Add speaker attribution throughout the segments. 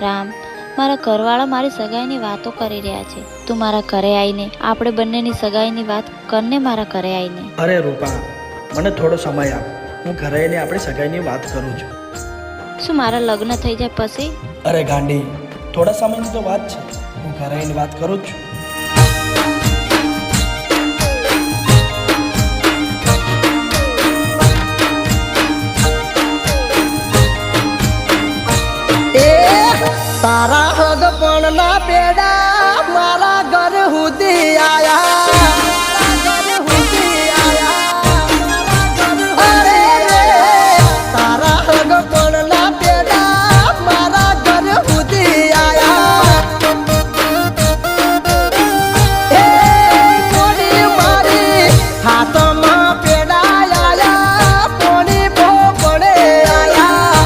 Speaker 1: રામ, મારા ઘરવાળા મારી સગાઈની વાતો કરી રહ્યા છે. તું મારા ઘરે આવીને આપણે બંનેની સગાઈની વાત કરને. મારા ઘરે આવીને.
Speaker 2: અરે રૂપા, મને થોડો સમય આપ. હું ઘરે આવીને આપણી સગાઈની વાત કરું છું.
Speaker 1: શું મારા લગ્ન થઈ જાય પછી?
Speaker 2: અરે ગાંડી, થોડા સમયની તો વાત છે. હું ઘરે આવીને વાત કરું છું.
Speaker 3: તારા હગપણ ના પેડા મારા ઘર સુધી આયા. અરે તારા હગપણ ના પેડા મારા ઘર સુધી આયા. એ કોની મારી હાથમાં પેડા આયા, કોની બહુ પડે આયા.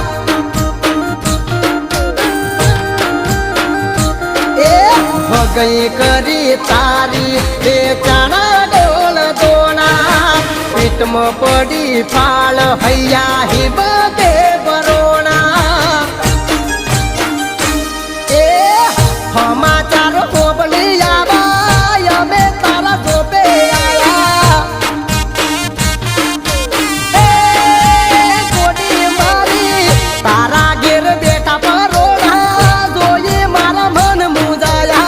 Speaker 3: ગઈ કરી તારી બે ચાણા ડોળ દોણા, પીઠમાં પડી ફાળ હૈયા હિબ બે બરોણા. એ સમાચાર ખોબલી આવા અમે તારા જોબે આયા. એ ગોડી મારી તારા ઘેર બેઠા પરોણા જોઈ મારા મન મુજાયા.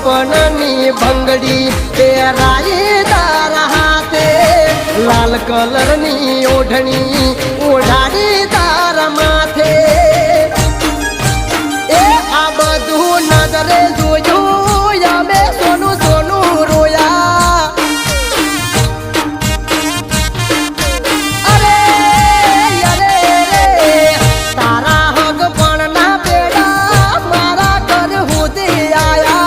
Speaker 3: પણની ભંગડી પહેરાઈ તારા હાથે, લાલ કલરની ઓઢણી ઓઢાડી તારા માથે. એ આ બધું નજરે જોયું અમે સોનું સોનું રોયા. અરે અરે તારા હગ પણ ના પેડા મારા ઘર સુધી આયા.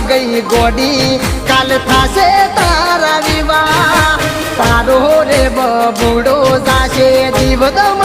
Speaker 3: ગઈ ગોડી કાલ થાશે તારા વિવાહ, તારો રે બબુડો જાશે દીવદમ